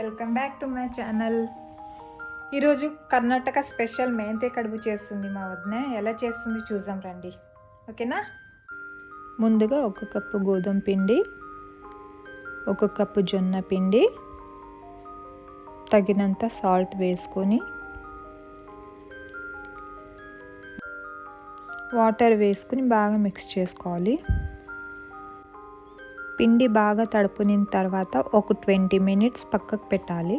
Welcome back to my channel. ఈరోజు Karnataka special మెంతే కడుపు చేస్తుంది మా వదిన. ఎలా చేస్తుంది చూద్దాం రండి, ఓకేనా. ముందుగా 1 కప్పు గోధుమ పిండి, 1 కప్పు జొన్న పిండి, తగినంత సాల్ట్ వేసుకొని వాటర్ వేసుకుని బాగా మిక్స్ చేసుకోవాలి. పిండి బాగా తడుపునిన తర్వాత ఒక 20 మినిట్స్ పక్కకు పెట్టాలి.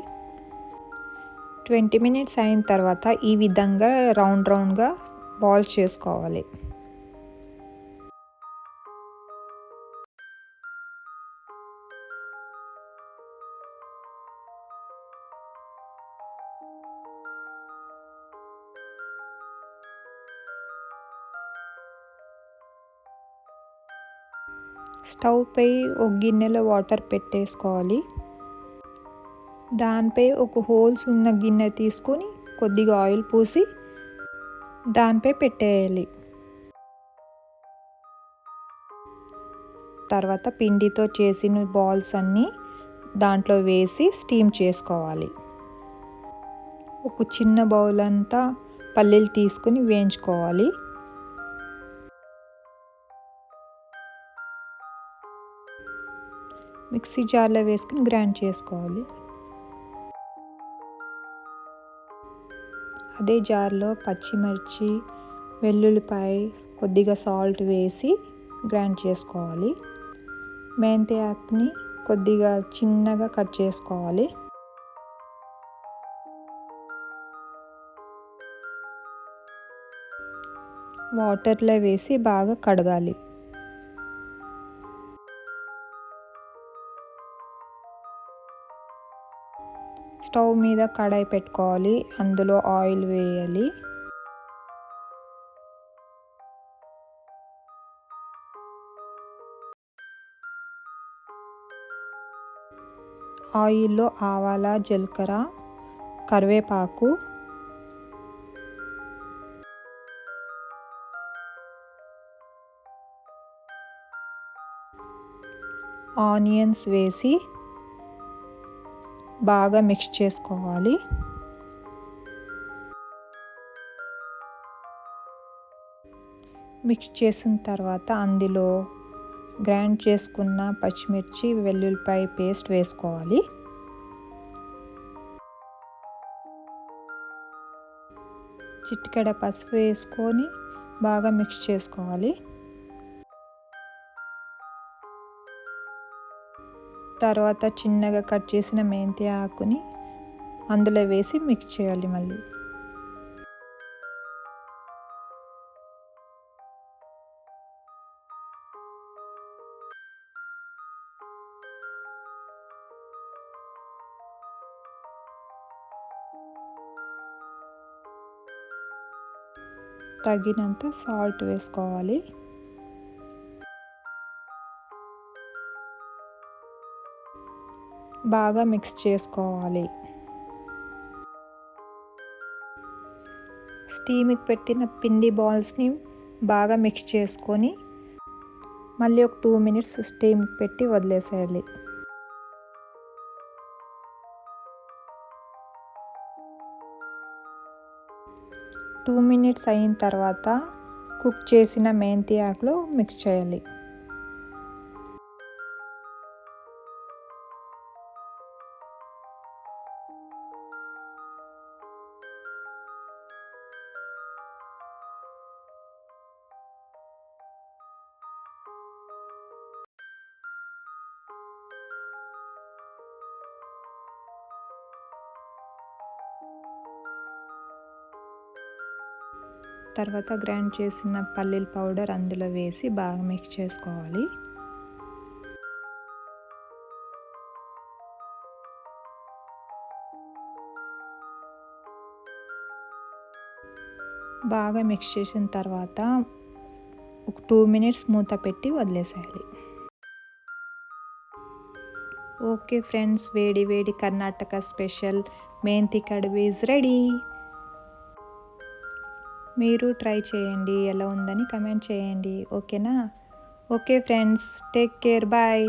20 మినిట్స్ అయిన తర్వాత ఈ విధంగా రౌండ్గా బాల్ చేసుకోవాలి. స్టవ్ పై ఒక గిన్నెలో వాటర్ పెట్టేసుకోవాలి. దానిపై ఒక హోల్స్ ఉన్న గిన్నె తీసుకొని కొద్దిగా ఆయిల్ పూసి దానిపై పెట్టేయాలి. తర్వాత పిండితో చేసిన బాల్స్ అన్నీ దాంట్లో వేసి స్టీమ్ చేసుకోవాలి. ఒక చిన్న బౌల్ అంతా పల్లీలు తీసుకుని వేయించుకోవాలి. మిక్సీ జార్లో వేసుకుని గ్రైండ్ చేసుకోవాలి. అదే జార్లో పచ్చిమిర్చి, వెల్లుల్లిపాయ, కొద్దిగా సాల్ట్ వేసి గ్రైండ్ చేసుకోవాలి. మెంతి ఆకుని కొద్దిగా చిన్నగా కట్ చేసుకోవాలి. వాటర్లో వేసి బాగా కడగాలి. స్టవ్ మీద కడాయి పెట్టుకోవాలి. అందులో ఆయిల్ వేయాలి. ఆయిల్లో ఆవాల, జీలకర్ర, కరివేపాకు, ఆనియన్స్ వేసి బాగా మిక్స్ చేసుకోవాలి. మిక్స్ చేసిన తర్వాత అందులో గ్రైండ్ చేసుకున్న పచ్చిమిర్చి, వెల్లుల్లిపాయ పేస్ట్ వేసుకోవాలి. చిటికెడ పసుపు వేసుకొని బాగా మిక్స్ చేసుకోవాలి. తర్వాత చిన్నగా కట్ చేసిన మెంతి ఆకుని అందులో వేసి మిక్స్ చేయాలి. మళ్ళీ తగినంత సాల్ట్ వేసుకోవాలి. బాగా మిక్స్ చేసుకోవాలి. స్టీమ్కి పెట్టిన పిండి బాల్స్ని బాగా మిక్స్ చేసుకొని మళ్ళీ ఒక 2 మినిట్స్ స్టీమ్కి పెట్టి వదిలేసేయాలి. టూ మినిట్స్ అయిన తర్వాత కుక్ చేసిన మెంతి ఆకులో మిక్స్ చేయాలి. తర్వాత గ్రైండ్ చేసిన పల్లీల పౌడర్ అందులో వేసి బాగా మిక్స్ చేసుకోవాలి. బాగా మిక్స్ చేసిన తర్వాత ఒక 2 మినిట్స్ మూత పెట్టి వదిలేసేయాలి. ఓకే ఫ్రెండ్స్, వేడి వేడి కర్ణాటక స్పెషల్ మెంతి కడుపు ఈజ్ రెడీ. మీరు ట్రై చేయండి, ఎలా ఉందని కమెంట్ చేయండి, ఓకేనా. Okay friends, take care, bye.